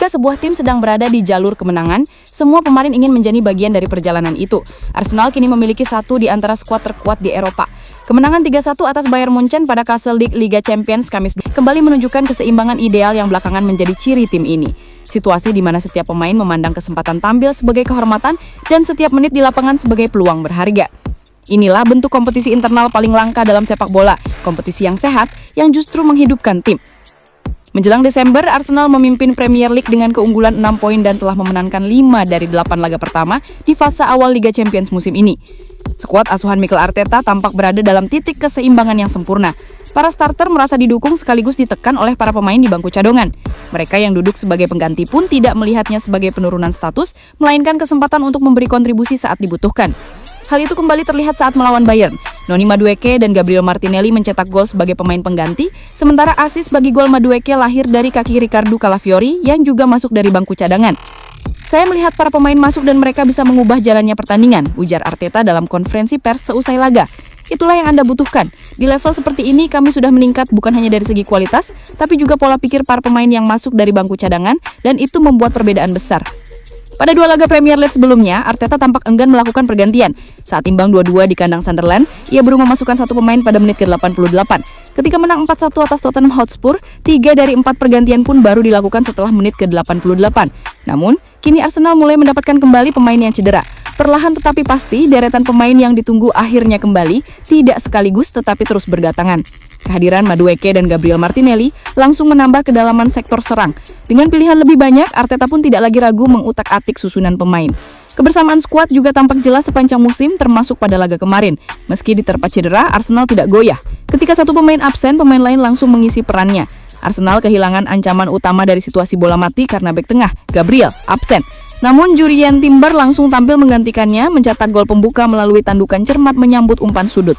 Ketika sebuah tim sedang berada di jalur kemenangan, semua pemain ingin menjadi bagian dari perjalanan itu. Arsenal kini memiliki satu di antara skuad terkuat di Eropa. Kemenangan 3-1 atas Bayern Munchen pada Castle League Liga Champions Kamis kembali menunjukkan keseimbangan ideal yang belakangan menjadi ciri tim ini. Situasi di mana setiap pemain memandang kesempatan tampil sebagai kehormatan dan setiap menit di lapangan sebagai peluang berharga. Inilah bentuk kompetisi internal paling langka dalam sepak bola, kompetisi yang sehat yang justru menghidupkan tim. Menjelang Desember, Arsenal memimpin Premier League dengan keunggulan 6 poin dan telah memenangkan 5 dari 8 laga pertama di fase awal Liga Champions musim ini. Skuad asuhan Mikel Arteta tampak berada dalam titik keseimbangan yang sempurna. Para starter merasa didukung sekaligus ditekan oleh para pemain di bangku cadangan. Mereka yang duduk sebagai pengganti pun tidak melihatnya sebagai penurunan status, melainkan kesempatan untuk memberi kontribusi saat dibutuhkan. Hal itu kembali terlihat saat melawan Bayern. Noni Madueke dan Gabriel Martinelli mencetak gol sebagai pemain pengganti, sementara asis bagi gol Madueke lahir dari kaki Riccardo Calafiori yang juga masuk dari bangku cadangan. Saya melihat para pemain masuk dan mereka bisa mengubah jalannya pertandingan, ujar Arteta dalam konferensi pers seusai laga. Itulah yang Anda butuhkan. Di level seperti ini kami sudah meningkat bukan hanya dari segi kualitas, tapi juga pola pikir para pemain yang masuk dari bangku cadangan dan itu membuat perbedaan besar. Pada 2 laga Premier League sebelumnya, Arteta tampak enggan melakukan pergantian. Saat imbang 2-2 di kandang Sunderland, ia baru memasukkan 1 pemain pada menit ke-88. Ketika menang 4-1 atas Tottenham Hotspur, 3 dari 4 pergantian pun baru dilakukan setelah menit ke-88. Namun, kini Arsenal mulai mendapatkan kembali pemain yang cedera. Perlahan tetapi pasti, deretan pemain yang ditunggu akhirnya kembali, tidak sekaligus tetapi terus berdatangan. Kehadiran Madueke dan Gabriel Martinelli langsung menambah kedalaman sektor serang. Dengan pilihan lebih banyak, Arteta pun tidak lagi ragu mengutak-atik susunan pemain. Kebersamaan skuad juga tampak jelas sepanjang musim termasuk pada laga kemarin. Meski diterpa cedera, Arsenal tidak goyah. Ketika satu pemain absen, pemain lain langsung mengisi perannya. Arsenal kehilangan ancaman utama dari situasi bola mati karena bek tengah, Gabriel, absen. Namun Jurrien Timber langsung tampil menggantikannya, mencetak gol pembuka melalui tandukan cermat menyambut umpan sudut.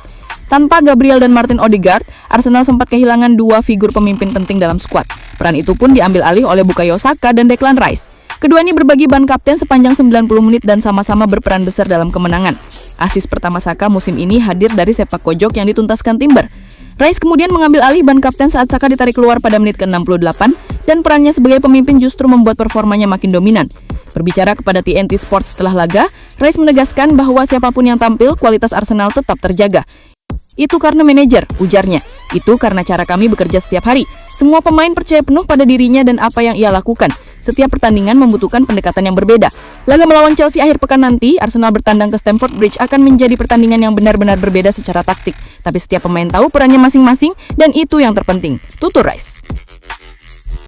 Tanpa Gabriel dan Martin Odegaard, Arsenal sempat kehilangan 2 figur pemimpin penting dalam skuad. Peran itu pun diambil alih oleh Bukayo Saka dan Declan Rice. Kedua ini berbagi ban kapten sepanjang 90 menit dan sama-sama berperan besar dalam kemenangan. Asis pertama Saka musim ini hadir dari sepak pojok yang dituntaskan Timber. Rice kemudian mengambil alih ban kapten saat Saka ditarik keluar pada menit ke-68 dan perannya sebagai pemimpin justru membuat performanya makin dominan. Berbicara kepada TNT Sports setelah laga, Rice menegaskan bahwa siapapun yang tampil, kualitas Arsenal tetap terjaga. Itu karena manajer, ujarnya. Itu karena cara kami bekerja setiap hari. Semua pemain percaya penuh pada dirinya dan apa yang ia lakukan. Setiap pertandingan membutuhkan pendekatan yang berbeda. Laga melawan Chelsea akhir pekan nanti, Arsenal bertandang ke Stamford Bridge akan menjadi pertandingan yang benar-benar berbeda secara taktik. Tapi setiap pemain tahu perannya masing-masing dan itu yang terpenting. Tutur Rice.